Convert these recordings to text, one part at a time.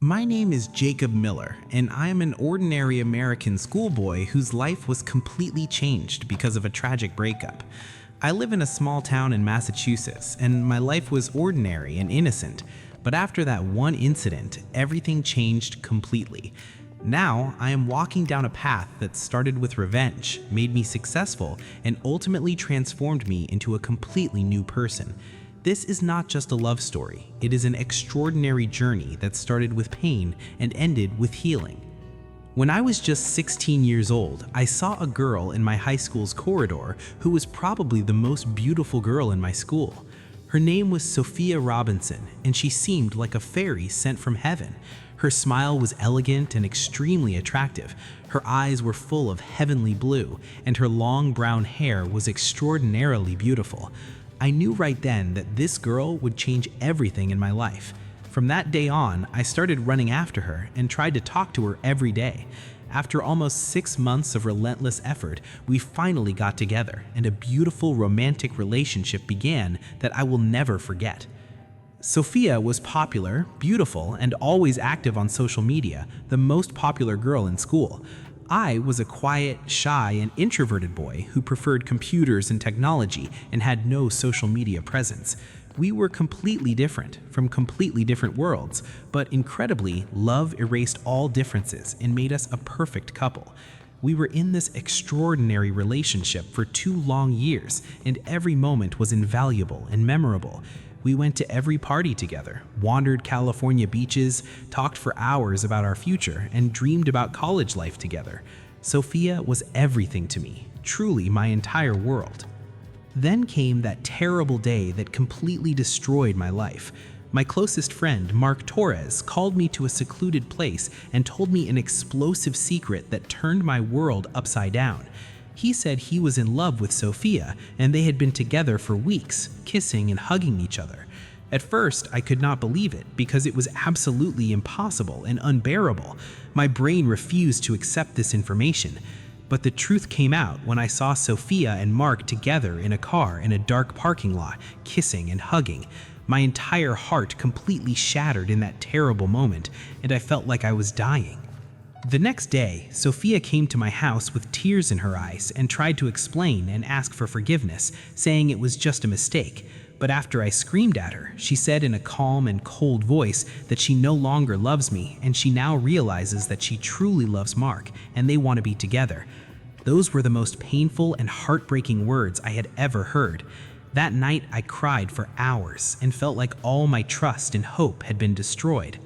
My name is Jacob Miller, and I am an ordinary American schoolboy whose life was completely changed because of a tragic breakup. I live in a small town in Massachusetts, and my life was ordinary and innocent, but after that one incident, everything changed completely. Now, I am walking down a path that started with revenge, made me successful, and ultimately transformed me into a completely new person. This is not just a love story, it is an extraordinary journey that started with pain and ended with healing. When I was just 16 years old, I saw a girl in my high school's corridor who was probably the most beautiful girl in my school. Her name was Sophia Robinson, and she seemed like a fairy sent from heaven. Her smile was elegant and extremely attractive. Her eyes were full of heavenly blue, and her long brown hair was extraordinarily beautiful. I knew right then that this girl would change everything in my life. From that day on, I started running after her and tried to talk to her every day. After almost 6 months of relentless effort, we finally got together, and a beautiful romantic relationship began that I will never forget. Sophia was popular, beautiful, and always active on social media, the most popular girl in school. I was a quiet, shy, and introverted boy who preferred computers and technology and had no social media presence. We were completely different, from completely different worlds, but incredibly, love erased all differences and made us a perfect couple. We were in this extraordinary relationship for 2 long years, and every moment was invaluable and memorable. We went to every party together, wandered California beaches, talked for hours about our future, and dreamed about college life together. Sophia was everything to me, truly my entire world. Then came that terrible day that completely destroyed my life. My closest friend, Mark Torres, called me to a secluded place and told me an explosive secret that turned my world upside down. He said he was in love with Sophia, and they had been together for weeks, kissing and hugging each other. At first, I could not believe it because it was absolutely impossible and unbearable. My brain refused to accept this information. But the truth came out when I saw Sophia and Mark together in a car in a dark parking lot, kissing and hugging. My entire heart completely shattered in that terrible moment, and I felt like I was dying. The next day, Sophia came to my house with tears in her eyes and tried to explain and ask for forgiveness, saying it was just a mistake. But after I screamed at her, she said in a calm and cold voice that she no longer loves me and she now realizes that she truly loves Mark and they want to be together. Those were the most painful and heartbreaking words I had ever heard. That night, I cried for hours and felt like all my trust and hope had been destroyed.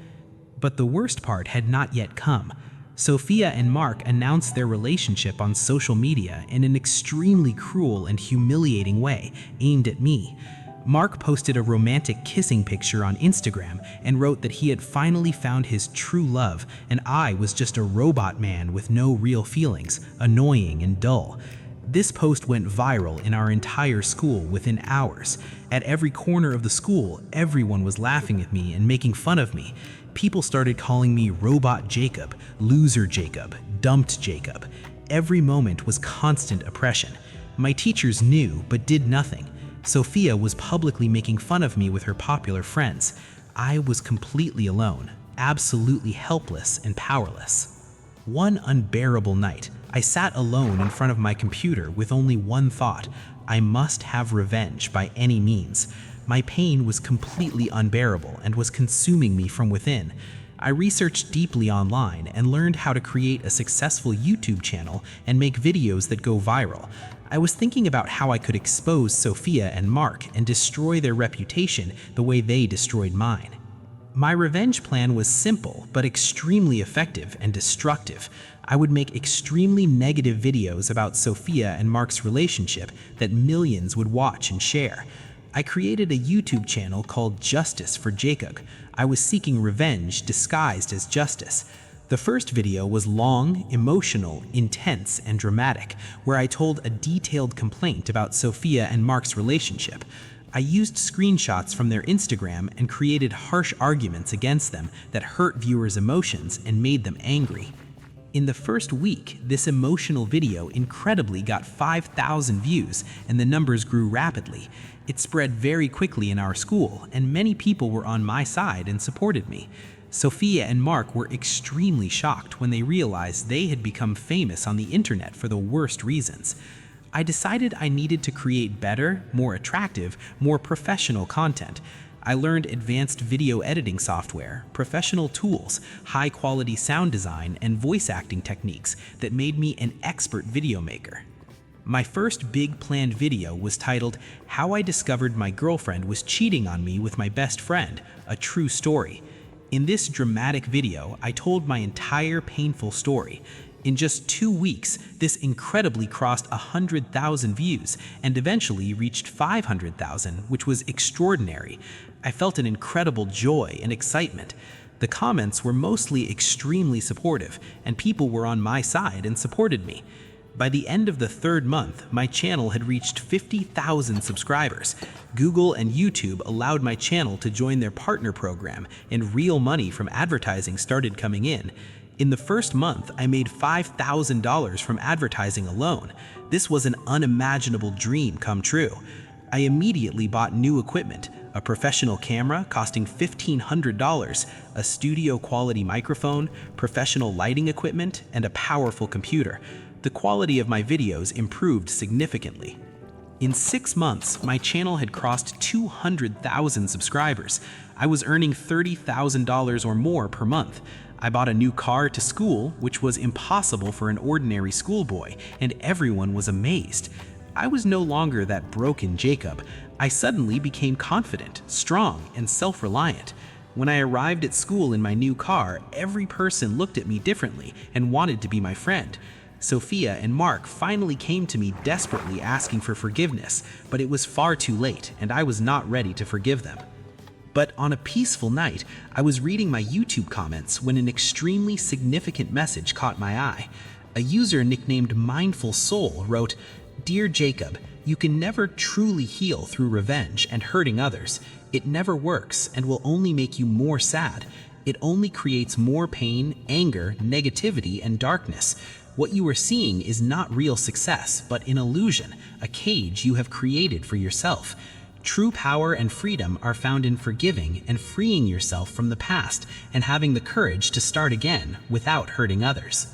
But the worst part had not yet come. Sophia and Mark announced their relationship on social media in an extremely cruel and humiliating way aimed at me. Mark posted a romantic kissing picture on Instagram and wrote that he had finally found his true love and I was just a robot man with no real feelings, annoying and dull. This post went viral in our entire school within hours. At every corner of the school, everyone was laughing at me and making fun of me. People started calling me Robot Jacob, Loser Jacob, Dumped Jacob. Every moment was constant oppression. My teachers knew but did nothing. Sophia was publicly making fun of me with her popular friends. I was completely alone, absolutely helpless and powerless. One unbearable night, I sat alone in front of my computer with only one thought: I must have revenge by any means. My pain was completely unbearable and was consuming me from within. I researched deeply online and learned how to create a successful YouTube channel and make videos that go viral. I was thinking about how I could expose Sophia and Mark and destroy their reputation the way they destroyed mine. My revenge plan was simple but extremely effective and destructive. I would make extremely negative videos about Sophia and Mark's relationship that millions would watch and share. I created a YouTube channel called Justice for Jacob. I was seeking revenge disguised as justice. The first video was long, emotional, intense, and dramatic, where I told a detailed complaint about Sophia and Mark's relationship. I used screenshots from their Instagram and created harsh arguments against them that hurt viewers' emotions and made them angry. In the first week, this emotional video incredibly got 5,000 views, and the numbers grew rapidly. It spread very quickly in our school, and many people were on my side and supported me. Sophia and Mark were extremely shocked when they realized they had become famous on the internet for the worst reasons. I decided I needed to create better, more attractive, more professional content. I learned advanced video editing software, professional tools, high-quality sound design, and voice acting techniques that made me an expert video maker. My first big planned video was titled "How I Discovered My Girlfriend Was Cheating on Me with My Best Friend, a True Story." In this dramatic video, I told my entire painful story. In just 2 weeks, this incredibly crossed 100,000 views and eventually reached 500,000, which was extraordinary. I felt an incredible joy and excitement. The comments were mostly extremely supportive, and people were on my side and supported me. By the end of the 3rd month, my channel had reached 50,000 subscribers. Google and YouTube allowed my channel to join their partner program, and real money from advertising started coming in. In the first month, I made $5,000 from advertising alone. This was an unimaginable dream come true. I immediately bought new equipment, a professional camera costing $1,500, a studio-quality microphone, professional lighting equipment, and a powerful computer. The quality of my videos improved significantly. In 6 months, my channel had crossed 200,000 subscribers. I was earning $30,000 or more per month. I bought a new car to school, which was impossible for an ordinary schoolboy, and everyone was amazed. I was no longer that broken Jacob. I suddenly became confident, strong, and self-reliant. When I arrived at school in my new car, every person looked at me differently and wanted to be my friend. Sophia and Mark finally came to me desperately asking for forgiveness, but it was far too late, and I was not ready to forgive them. But on a peaceful night, I was reading my YouTube comments when an extremely significant message caught my eye. A user nicknamed Mindful Soul wrote, "Dear Jacob, you can never truly heal through revenge and hurting others. It never works and will only make you more sad. It only creates more pain, anger, negativity, and darkness. What you are seeing is not real success, but an illusion, a cage you have created for yourself. True power and freedom are found in forgiving and freeing yourself from the past and having the courage to start again without hurting others."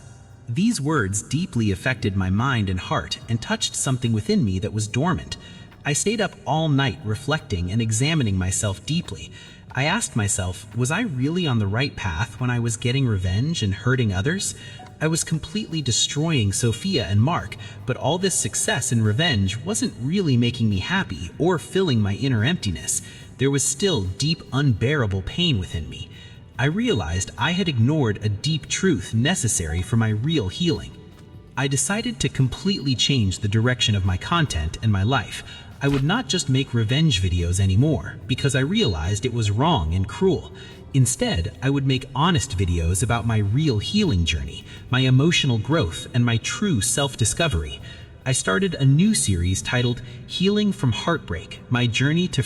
These words deeply affected my mind and heart and touched something within me that was dormant. I stayed up all night reflecting and examining myself deeply. I asked myself, was I really on the right path when I was getting revenge and hurting others? I was completely destroying Sophia and Mark, but all this success and revenge wasn't really making me happy or filling my inner emptiness. There was still deep, unbearable pain within me. I realized I had ignored a deep truth necessary for my real healing. I decided to completely change the direction of my content and my life. I would not just make revenge videos anymore, because I realized it was wrong and cruel. Instead, I would make honest videos about my real healing journey, my emotional growth, and my true self-discovery. I started a new series titled Healing from Heartbreak: My Journey to